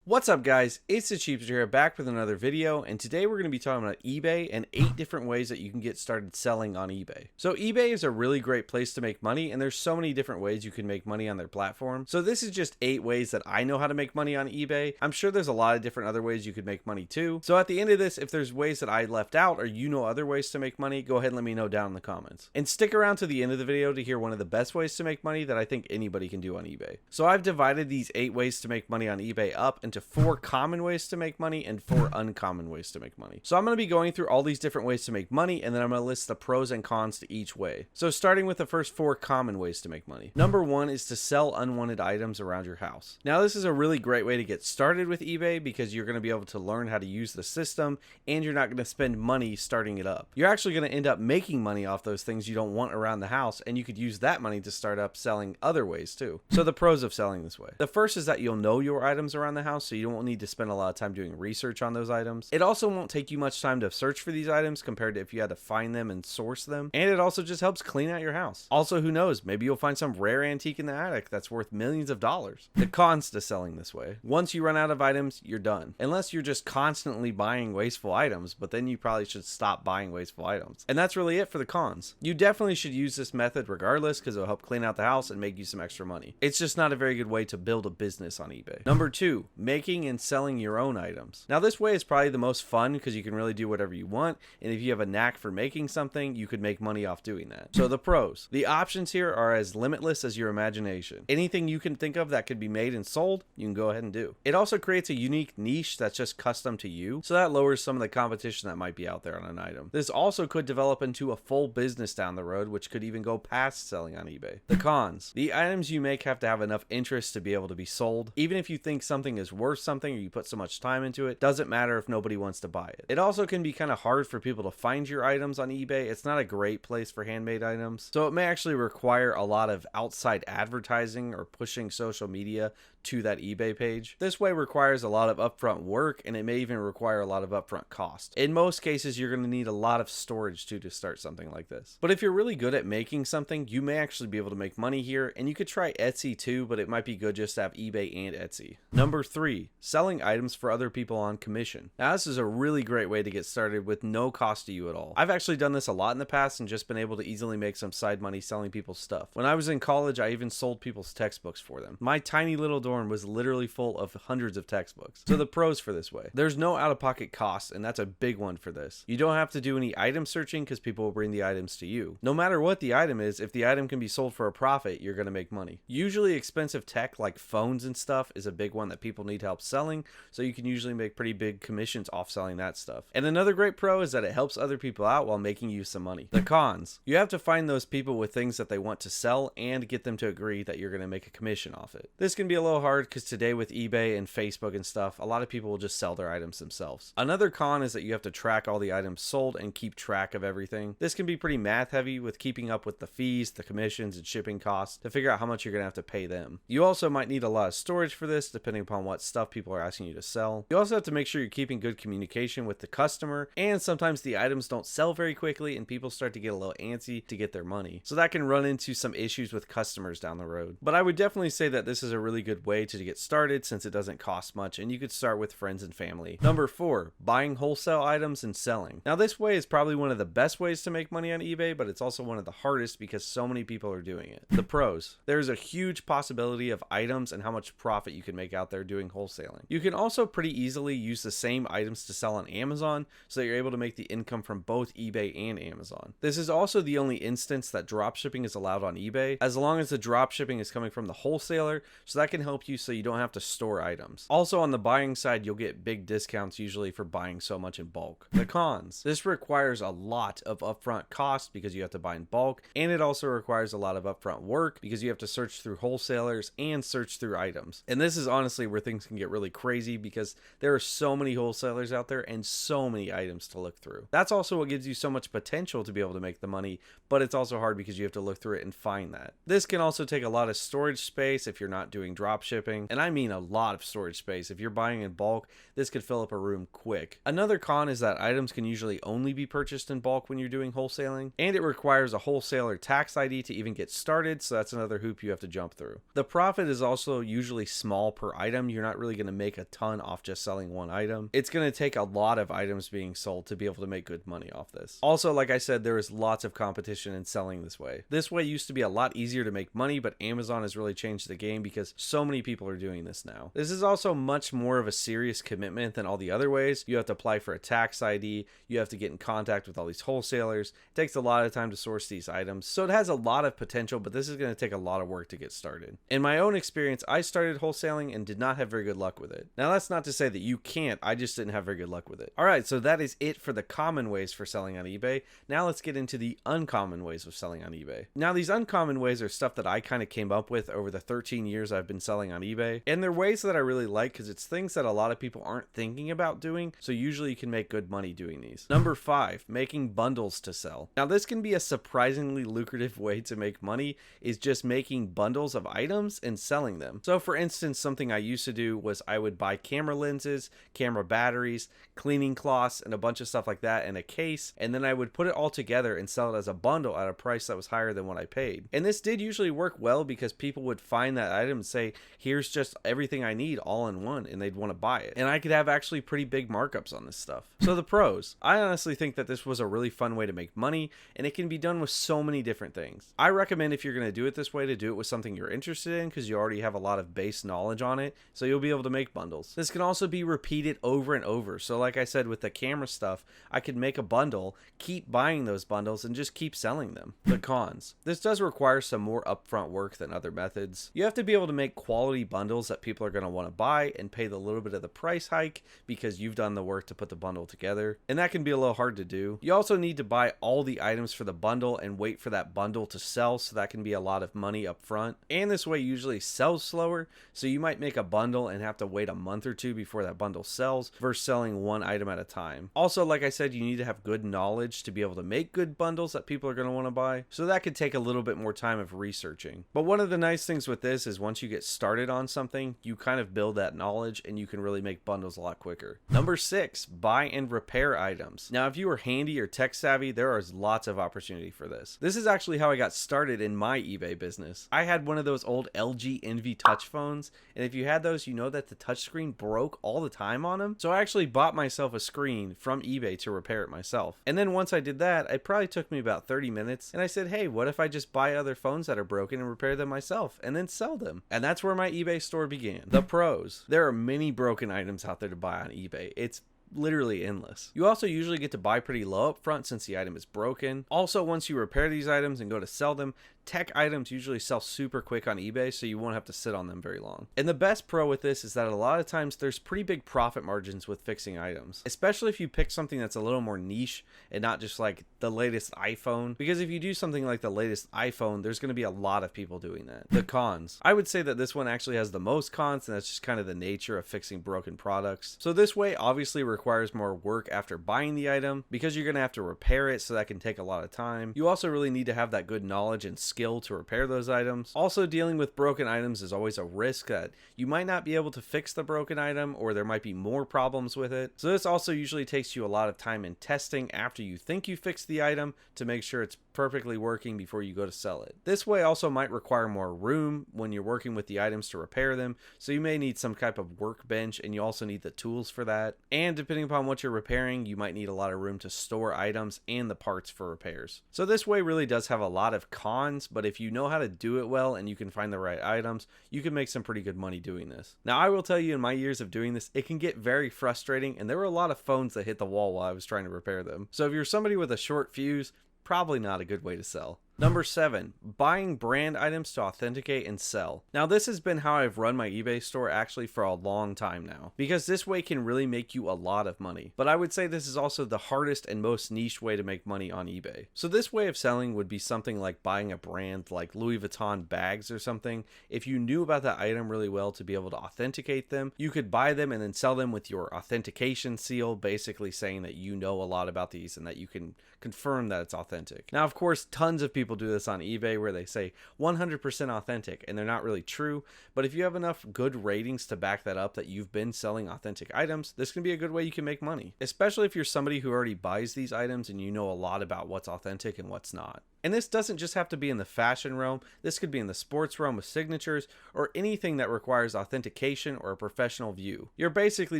What's up guys, it's the Cheapster here, back with another video, and today we're going to be talking about eBay and 8 different ways that you can get started selling on eBay. So eBay is a really great place to make money, and there's so many different ways you can make money on their platform. So this is just 8 ways that I know how to make money on eBay. I'm sure there's a lot of different other ways you could make money too. So at the end of this, if there's ways that I left out or you know other ways to make money, go ahead and let me know down in the comments. And stick around to the end of the video to hear one of the best ways to make money that I think anybody can do on eBay. So I've divided these 8 ways to make money on eBay up into 4 common ways to make money and 4 uncommon ways to make money. So I'm going to be going through all these different ways to make money, and then I'm going to list the pros and cons to each way. So starting with the first 4 common ways to make money. Number 1 is to sell unwanted items around your house. Now this is a really great way to get started with eBay because you're going to be able to learn how to use the system, and you're not going to spend money starting it up. You're actually going to end up making money off those things you don't want around the house, and you could use that money to start up selling other ways too. So the pros of selling this way. The first is that you'll know your items around the house, so you won't need to spend a lot of time doing research on those items. It also won't take you much time to search for these items compared to if you had to find them and source them. And it also just helps clean out your house. Also, who knows, maybe you'll find some rare antique in the attic that's worth millions of dollars. The cons to selling this way. Once you run out of items, you're done. Unless you're just constantly buying wasteful items, but then you probably should stop buying wasteful items. And that's really it for the cons. You definitely should use this method regardless because it'll help clean out the house and make you some extra money. It's just not a very good way to build a business on eBay. Number 2, making and selling your own items. Now this way is probably the most fun because you can really do whatever you want, and if you have a knack for making something, you could make money off doing that. So the pros. The options here are as limitless as your imagination. Anything you can think of that could be made and sold, you can go ahead and do. It also creates a unique niche that's just custom to you, so that lowers some of the competition that might be out there on an item. This also could develop into a full business down the road, which could even go past selling on eBay. The cons. The items you make have to have enough interest to be able to be sold. Even if you think something is worth something or you put so much time into it, doesn't matter if nobody wants to buy it. It also can be kind of hard for people to find your items on eBay. It's not a great place for handmade items, so it may actually require a lot of outside advertising or pushing social media to that eBay page. This way requires a lot of upfront work, and it may even require a lot of upfront cost. In most cases, you're going to need a lot of storage too to start something like this. But if you're really good at making something, you may actually be able to make money here, and you could try Etsy too, but it might be good just to have eBay and Etsy. Number 3, selling items for other people on commission. Now this is a really great way to get started with no cost to you at all. I've actually done this a lot in the past and just been able to easily make some side money selling people's stuff. When I was in college, I even sold people's textbooks for them. My tiny little dorm was literally full of hundreds of textbooks. So the pros for this way. There's no out-of-pocket cost, and that's a big one for this. You don't have to do any item searching because people will bring the items to you. No matter what the item is, if the item can be sold for a profit, you're going to make money. Usually expensive tech like phones and stuff is a big one that people need help selling, so you can usually make pretty big commissions off selling that stuff. And another great pro is that it helps other people out while making you some money. The cons. You have to find those people with things that they want to sell and get them to agree that you're going to make a commission off it. This can be a little hard because today with eBay and Facebook and stuff, a lot of people will just sell their items themselves. Another con is that you have to track all the items sold and keep track of everything. This can be pretty math heavy with keeping up with the fees, the commissions, and shipping costs to figure out how much you're going to have to pay them. You also might need a lot of storage for this depending upon what stuff people are asking you to sell. You also have to make sure you're keeping good communication with the customer, and sometimes the items don't sell very quickly and people start to get a little antsy to get their money. So that can run into some issues with customers down the road. But I would definitely say that this is a really good way to get started since it doesn't cost much, and you could start with friends and family. Number 4, buying wholesale items and selling. Now this way is probably one of the best ways to make money on eBay, but it's also one of the hardest because so many people are doing it. The pros. There's a huge possibility of items and how much profit you can make out there doing wholesaling. You can also pretty easily use the same items to sell on Amazon, so that you're able to make the income from both eBay and Amazon. This is also the only instance that dropshipping is allowed on eBay, as long as the dropshipping is coming from the wholesaler, so that can help you so you don't have to store items. Also on the buying side, you'll get big discounts usually for buying so much in bulk. The cons. This requires a lot of upfront cost because you have to buy in bulk, and it also requires a lot of upfront work because you have to search through wholesalers and search through items. And this is honestly where things can get really crazy because there are so many wholesalers out there and so many items to look through. That's also what gives you so much potential to be able to make the money, but it's also hard because you have to look through it and find that. This can also take a lot of storage space if you're not doing drop shipping, and I mean a lot of storage space. If you're buying in bulk, this could fill up a room quick. Another con is that items can usually only be purchased in bulk when you're doing wholesaling, and it requires a wholesaler tax ID to even get started, so that's another hoop you have to jump through. The profit is also usually small per item. You're not really going to make a ton off just selling one item. It's going to take a lot of items being sold to be able to make good money off this. Also, like I said, there is lots of competition in selling this way. This way used to be a lot easier to make money, but Amazon has really changed the game because so many people are doing this now. This is also much more of a serious commitment than all the other ways. You have to apply for a tax ID, you have to get in contact with all these wholesalers. It takes a lot of time to source these items, so it has a lot of potential, but this is going to take a lot of work to get started. In my own experience, I started wholesaling and did not have very good luck with it. Now that's not to say that you can't, I just didn't have very good luck with it. Alright, so that is it for the common ways for selling on eBay. Now let's get into the uncommon ways of selling on eBay. Now these uncommon ways are stuff that I kind of came up with over the 13 years I've been selling on eBay, and they're ways that I really like because it's things that a lot of people aren't thinking about doing, so usually you can make good money doing these. Number 5, making bundles to sell. Now this can be a surprisingly lucrative way to make money, is just making bundles of items and selling them. So for instance, something I used to do was I would buy camera lenses, camera batteries, cleaning cloths, and a bunch of stuff like that in a case, and then I would put it all together and sell it as a bundle at a price that was higher than what I paid. And this did usually work well because people would find that item and say, here's just everything I need all in one, and they'd want to buy it. And I could have actually pretty big markups on this stuff. So the pros. I honestly think that this was a really fun way to make money, and it can be done with so many different things. I recommend if you're going to do it this way to do it with something you're interested in because you already have a lot of base knowledge on it, so you'll be able to make bundles. This can also be repeated over and over. So like I said with the camera stuff, I could make a bundle, keep buying those bundles, and just keep selling them. The cons. This does require some more upfront work than other methods. You have to be able to make quality bundles that people are going to want to buy and pay the little bit of the price hike because you've done the work to put the bundle together, and that can be a little hard to do. You also need to buy all the items for the bundle and wait for that bundle to sell, so that can be a lot of money up front, and this way usually sells slower, so you might make a bundle and have to wait a month or two before that bundle sells versus selling one item at a time. Also, like I said, you need to have good knowledge to be able to make good bundles that people are going to want to buy, so that could take a little bit more time of researching. But one of the nice things with this is once you get started on something, you kind of build that knowledge and you can really make bundles a lot quicker. Number 6, buy and repair items. Now if you are handy or tech savvy, there is lots of opportunity for this. This is actually how I got started in my eBay business. I had one of those old LG Envy touch phones, and if you had those, you know that the touchscreen broke all the time on them. So I actually bought myself a screen from eBay to repair it myself. And then once I did that, it probably took me about 30 minutes, and I said, hey, what if I just buy other phones that are broken and repair them myself and then sell them? And that's where my eBay store began. The pros. There are many broken items out there to buy on eBay. It's literally endless. You also usually get to buy pretty low up front since the item is broken. Also, once you repair these items and go to sell them, tech items usually sell super quick on eBay, so you won't have to sit on them very long. And the best pro with this is that a lot of times there's pretty big profit margins with fixing items, especially if you pick something that's a little more niche and not just like the latest iPhone, because if you do something like the latest iPhone, there's going to be a lot of people doing that. The cons. I would say that this one actually has the most cons, and that's just kind of the nature of fixing broken products. So this way obviously requires more work after buying the item because you're going to have to repair it, so that can take a lot of time. You also really need to have that good knowledge and skill to repair those items. Also, dealing with broken items is always a risk that you might not be able to fix the broken item, or there might be more problems with it. So this also usually takes you a lot of time in testing after you think you fixed the item to make sure it's perfectly working before you go to sell it. This way also might require more room when you're working with the items to repair them, so you may need some type of workbench, and you also need the tools for that. And depending upon what you're repairing, you might need a lot of room to store items and the parts for repairs. So this way really does have a lot of cons, but if you know how to do it well and you can find the right items, you can make some pretty good money doing this. Now I will tell you, in my years of doing this, it can get very frustrating, and there were a lot of phones that hit the wall while I was trying to repair them. So if you're somebody with a short fuse, probably not a good way to sell. Number 7, buying brand items to authenticate and sell. Now this has been how I've run my eBay store actually for a long time now, because this way can really make you a lot of money. But I would say this is also the hardest and most niche way to make money on eBay. So this way of selling would be something like buying a brand like Louis Vuitton bags or something. If you knew about that item really well to be able to authenticate them, you could buy them and then sell them with your authentication seal, basically saying that you know a lot about these and that you can confirm that it's authentic. Now of course tons of people people do this on eBay where they say 100% authentic and they're not really true, but if you have enough good ratings to back that up that you've been selling authentic items, this can be a good way you can make money, especially if you're somebody who already buys these items and you know a lot about what's authentic and what's not. And this doesn't just have to be in the fashion realm, this could be in the sports realm with signatures or anything that requires authentication or a professional view. You're basically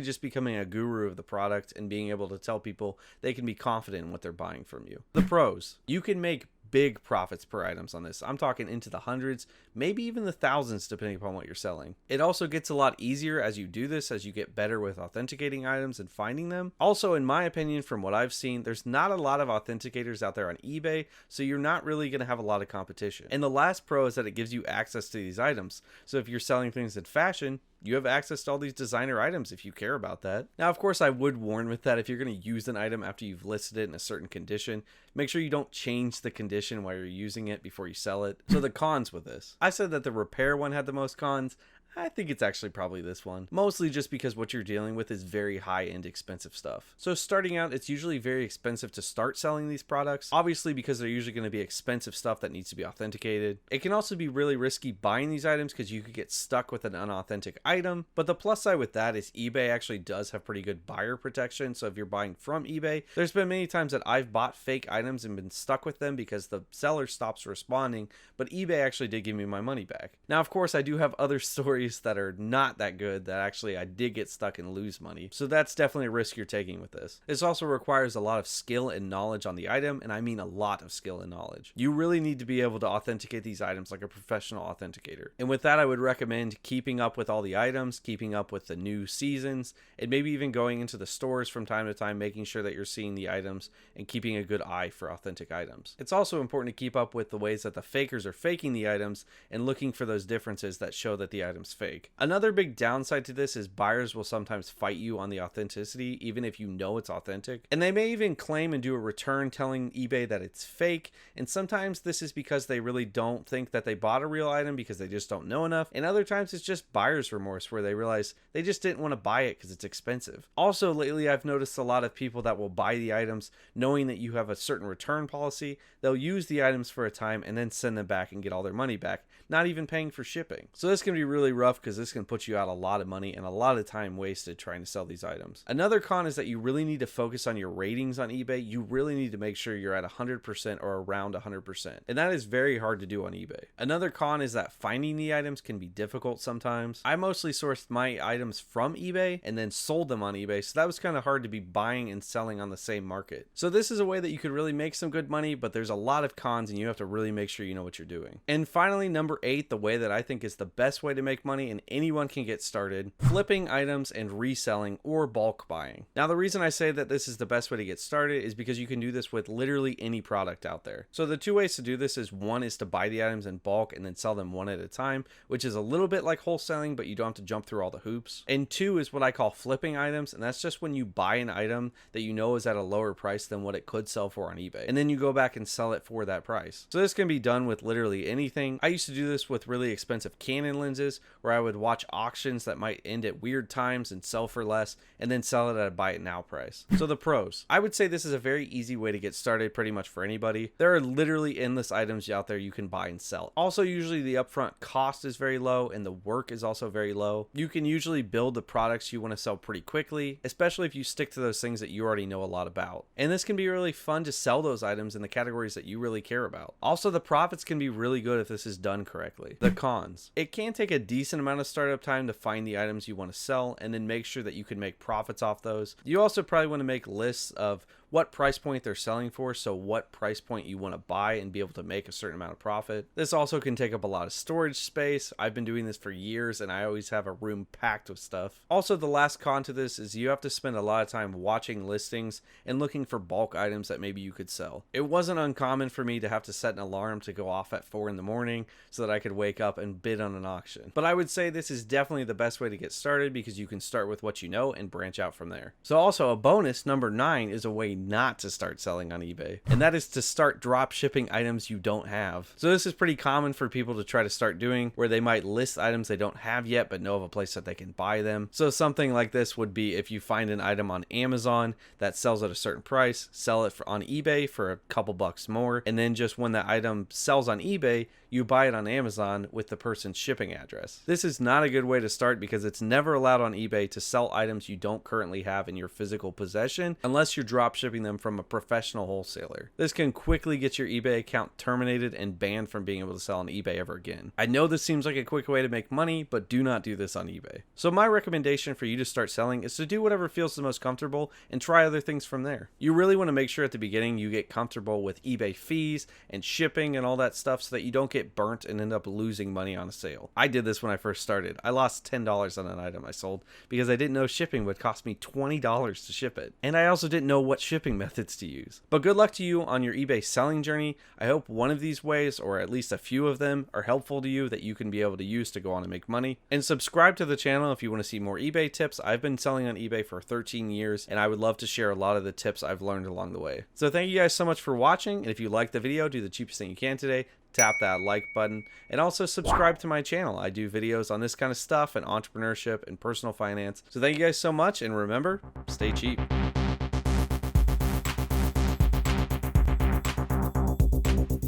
just becoming a guru of the product and being able to tell people they can be confident in what they're buying from you. The pros: you can make big profits per items on this. I'm talking into the hundreds, maybe even the thousands depending upon what you're selling. It also gets a lot easier as you do this, as you get better with authenticating items and finding them. Also, in my opinion, from what I've seen, there's not a lot of authenticators out there on eBay, so you're not really going to have a lot of competition. And the last pro is that it gives you access to these items. So if you're selling things in fashion, you have access to all these designer items if you care about that. Now, of course, I would warn with that, if you're going to use an item after you've listed it in a certain condition, make sure you don't change the condition while you're using it before you sell it. So the cons with this: I said that the repair one had the most cons. I think it's actually probably this one, mostly just because what you're dealing with is very high-end expensive stuff. So starting out, it's usually very expensive to start selling these products, obviously because they're usually going to be expensive stuff that needs to be authenticated. It can also be really risky buying these items because you could get stuck with an unauthentic item, but the plus side with that is eBay actually does have pretty good buyer protection. So if you're buying from eBay, there's been many times that I've bought fake items and been stuck with them because the seller stops responding, but eBay actually did give me my money back. Now, of course, I do have other stories that are not that good that actually I did get stuck and lose money. So that's definitely a risk you're taking with this. This also requires a lot of skill and knowledge on the item, and I mean a lot of skill and knowledge. You really need to be able to authenticate these items like a professional authenticator. And with that, I would recommend keeping up with all the items, keeping up with the new seasons, and maybe even going into the stores from time to time, making sure that you're seeing the items and keeping a good eye for authentic items. It's also important to keep up with the ways that the fakers are faking the items and looking for those differences that show that the item's fake. Another big downside to this is buyers will sometimes fight you on the authenticity even if you know it's authentic, and they may even claim and do a return telling eBay that it's fake. And sometimes this is because they really don't think that they bought a real item because they just don't know enough, and other times it's just buyer's remorse where they realize they just didn't want to buy it because it's expensive. Also, lately I've noticed a lot of people that will buy the items knowing that you have a certain return policy. They'll use the items for a time and then send them back and get all their money back, not even paying for shipping. So this can be really rough because this can put you out a lot of money and a lot of time wasted trying to sell these items. Another con is that you really need to focus on your ratings on eBay. You really need to make sure you're at 100% or around 100%, and that is very hard to do on eBay. Another con is that finding the items can be difficult sometimes. I mostly sourced my items from eBay and then sold them on eBay, so that was kind of hard to be buying and selling on the same market. So this is a way that you could really make some good money, but there's a lot of cons and you have to really make sure you know what you're doing. And finally, number 8, the way that I think is the best way to make money and anyone can get started: flipping items and reselling or bulk buying. Now, the reason I say that this is the best way to get started is because you can do this with literally any product out there. So the two ways to do this is, one is to buy the items in bulk and then sell them one at a time, which is a little bit like wholesaling, but you don't have to jump through all the hoops. And 2 is what I call flipping items, and that's just when you buy an item that you know is at a lower price than what it could sell for on eBay, and then you go back and sell it for that price. So this can be done with literally anything. I used to do this with really expensive Canon lenses, where I would watch auctions that might end at weird times and sell for less, and then sell it at a buy it now price. So the pros: I would say this is a very easy way to get started pretty much for anybody. There are literally endless items out there you can buy and sell. Also, usually the upfront cost is very low and the work is also very low. You can usually build the products you want to sell pretty quickly, especially if you stick to those things that you already know a lot about. And this can be really fun to sell those items in the categories that you really care about. Also, the profits can be really good if this is done correctly. The cons: it can take a decent amount of startup time to find the items you want to sell and then make sure that you can make profits off those. You also probably want to make lists of what price point they're selling for, so what price point you want to buy and be able to make a certain amount of profit. This also can take up a lot of storage space. I've been doing this for years and I always have a room packed with stuff. Also, the last con to this is you have to spend a lot of time watching listings and looking for bulk items that maybe you could sell. It wasn't uncommon for me to have to set an alarm to go off at 4 in the morning so that I could wake up and bid on an auction. But I would say this is definitely the best way to get started because you can start with what you know and branch out from there. So also, a bonus, number 9, is a way not to start selling on eBay, and that is to start drop shipping items you don't have. So this is pretty common for people to try to start doing, where they might list items they don't have yet but know of a place that they can buy them. So something like this would be if you find an item on Amazon that sells at a certain price, sell it on eBay for a couple bucks more, and then just when the item sells on eBay, you buy it on Amazon with the person's shipping address. This is not a good way to start because it's never allowed on eBay to sell items you don't currently have in your physical possession unless you're drop shipping them from a professional wholesaler. This can quickly get your eBay account terminated and banned from being able to sell on eBay ever again. I know this seems like a quick way to make money, but do not do this on eBay. So my recommendation for you to start selling is to do whatever feels the most comfortable and try other things from there. You really want to make sure at the beginning you get comfortable with eBay fees and shipping and all that stuff so that you don't get burnt and end up losing money on a sale. I did this when I first started. I lost $10 on an item I sold because I didn't know shipping would cost me $20 to ship it. And I also didn't know what shipping methods to use. But good luck to you on your eBay selling journey. I hope one of these ways, or at least a few of them, are helpful to you that you can be able to use to go on and make money. And subscribe to the channel if you want to see more eBay tips. I've been selling on eBay for 13 years and I would love to share a lot of the tips I've learned along the way. So thank you guys so much for watching, and if you liked the video, do the cheapest thing you can today. Tap that like button and also subscribe to my channel. I do videos on this kind of stuff and entrepreneurship and personal finance. So thank you guys so much, and remember, stay cheap.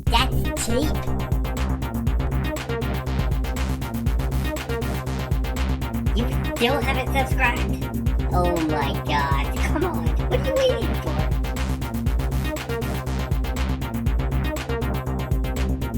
That's cheap. You still haven't subscribed? Oh my god.